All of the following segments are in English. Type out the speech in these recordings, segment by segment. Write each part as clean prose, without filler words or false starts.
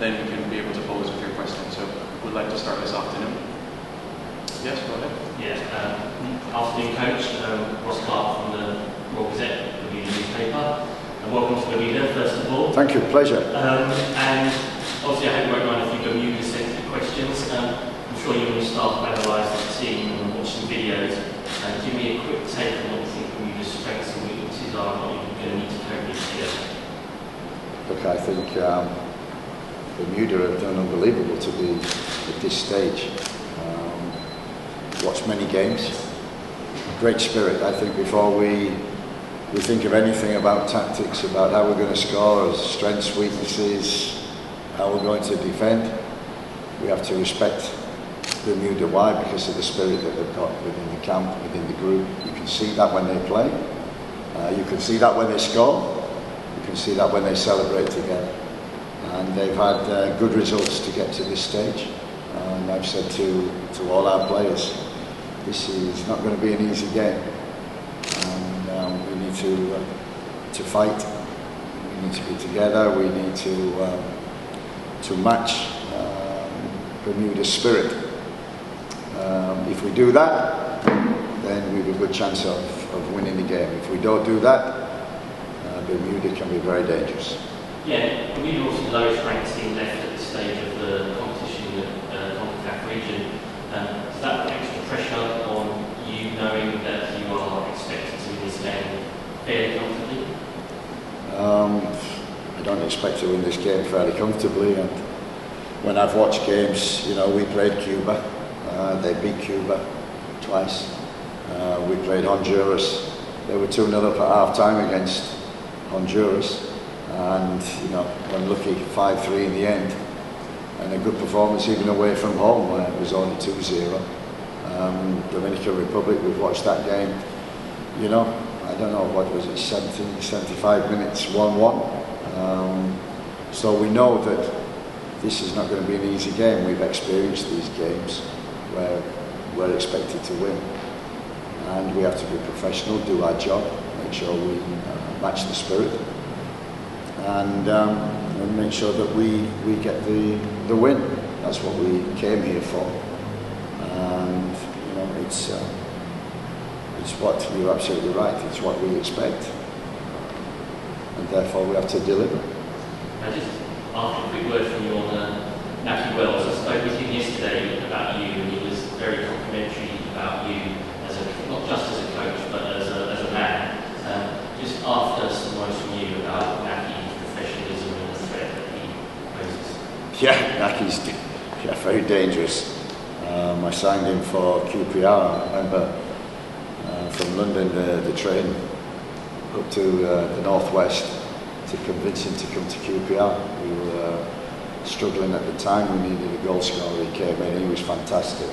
then we can be able to pose a few questions. So we'd like to start this afternoon. Yes, go ahead. Yeah, afternoon coach, Ross Clark from the Royal Gazette, Bermuda newspaper. And welcome to Bermuda, first of all. Thank you, pleasure. And obviously I hope you won't mind a few Bermuda-centric questions. I'm sure you will start to analyse the team and watch some videos. Give me a quick take on what you think Bermuda's strengths and weaknesses are and what you're going to need to cope with here. Look, I think Bermuda have done unbelievable to be at this stage. Watched many games. Great spirit. I think before we think of anything about tactics, about how we're going to score, strengths, weaknesses, how we're going to defend, we have to respect Bermuda. Why? Because of the spirit that they've got within the camp, within the group. You can see that when they play. You can see that when they score. You can see that when they celebrate together. And they've had good results to get to this stage. And I've said to all our players, this is not going to be an easy game. And we need to fight. We need to be together. We need to match Bermuda's spirit. If we do that, then we have a good chance of winning the game. If we don't do that, Bermuda can be very dangerous. Yeah, Bermuda also the lowest ranked team left at this stage of the competition in the CONCACAF region. Does that put extra pressure on you knowing that you are expected to win this game fairly comfortably? I don't expect to win this game fairly comfortably, and when I've watched games, you know, we played Cuba, they beat Cuba twice. We played Honduras, they were 2-0 up at half time against Honduras. And, you know, unlucky 5-3 in the end, and a good performance even away from home where it was only 2-0. Dominican Republic, we've watched that game, you know, I don't know, what was it, 70, 75 minutes, 1-1. So we know that this is not going to be an easy game. We've experienced these games where we're expected to win. And we have to be professional, do our job, make sure we match the spirit. And make sure that we get the win. That's what we came here for. And you know, it's what you're absolutely right. It's what we expect, and therefore we have to deliver. I just after a quick word from you on Naki Wells. I spoke with him yesterday about you, and he was very complimentary about you as not just as a coach, but as a man. Just after some words from you about Naki. Yeah, Naki's very dangerous. I signed him for QPR. I remember from London the train up to the northwest to convince him to come to QPR. We were struggling at the time. We needed a goal scorer. He came in. He was fantastic.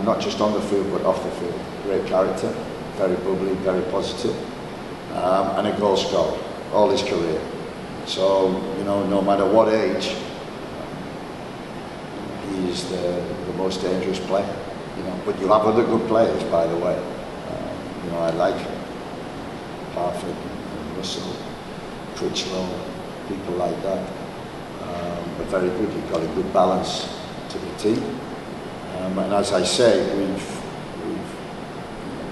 Not just on the field but off the field. Great character, very bubbly, very positive, and a goal scorer all his career. So you know, no matter what age. He's the most dangerous player, you know. But you have other good players, by the way. You know, I like Parfit, Russell, Critchlow, people like that. But very good. You've got a good balance to the team. And as I say, we've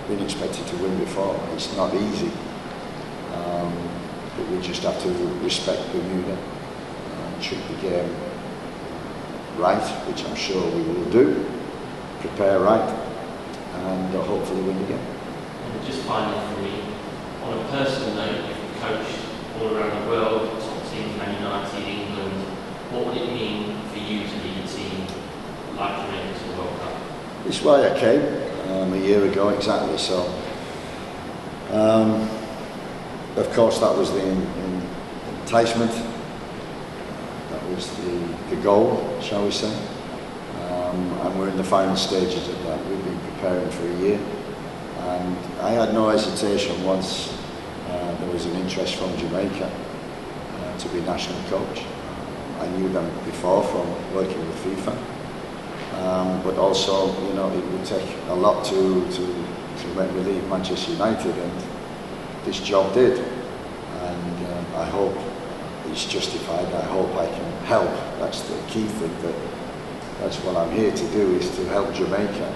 been expected to win before. It's not easy, but we just have to respect Bermuda, treat the game right, which I'm sure we will do, prepare right, and hopefully win the game. And just finally for me, on a personal note, you've coached all around the world, top teams, Man United, England, what would it mean for you to lead a team like Jamaica to the World Cup? This is why I came a year ago exactly, so of course that was the enticement. Was the goal, shall we say, and we're in the final stages of that. We've been preparing for a year, and I had no hesitation once there was an interest from Jamaica to be national coach. I knew them before from working with FIFA, but also, you know, it would take a lot to make me leave Manchester United, and this job did, and I hope it's justified. I hope I can help. That's the key thing. That's what I'm here to do, is to help Jamaica,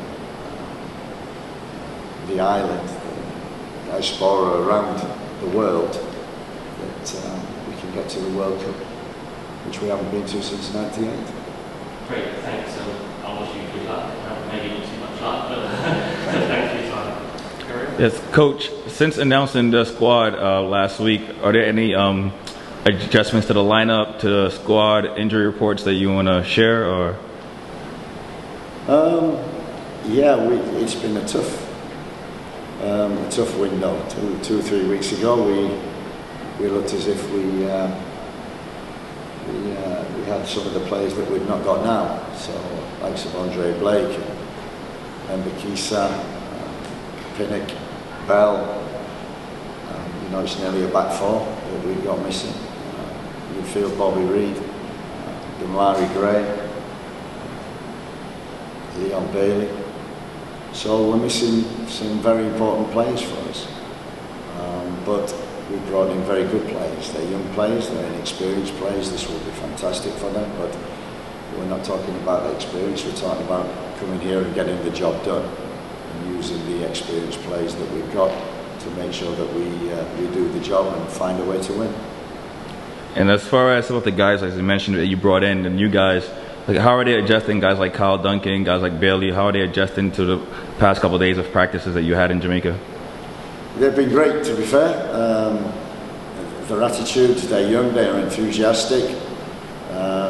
the island, the diaspora around the world, that we can get to the World Cup, which we haven't been to since '98. Great, thanks. I wish you good luck. Maybe not too much luck, but thanks for your time. Yes, Coach, since announcing the squad last week, are there any adjustments to the lineup, to the squad injury reports that you want to share? Or yeah, it's been a tough window. Two or 3 weeks ago, we looked as if we had some of the players that we've not got now. So, likes of Andre Blake, and Mbakisa, Pinnock, Bell. You know, it's nearly a back four that we've got missing. Midfield, Bobby Reid, Damari Gray, Leon Bailey. So we're missing some very important players for us. But we brought in very good players. They're young players, they're inexperienced players. This will be fantastic for them, but we're not talking about the experience. We're talking about coming here and getting the job done and using the experienced players that we've got to make sure that we do the job and find a way to win. And as far as some of the guys, as you mentioned, that you brought in, the new guys, like how are they adjusting? Guys like Kyle Duncan, guys like Bailey, how are they adjusting to the past couple of days of practices that you had in Jamaica? They've been great, to be fair. Their attitudes, they're young, they're enthusiastic,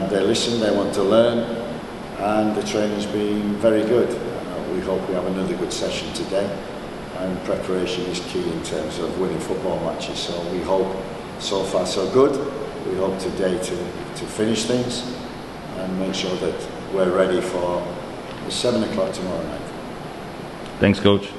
they listen, they want to learn, and the training's been very good. We hope we have another good session today, and preparation is key in terms of winning football matches. So we hope, so far so good. We hope today to finish things and make sure that we're ready for the 7 o'clock tomorrow night. Thanks, Coach.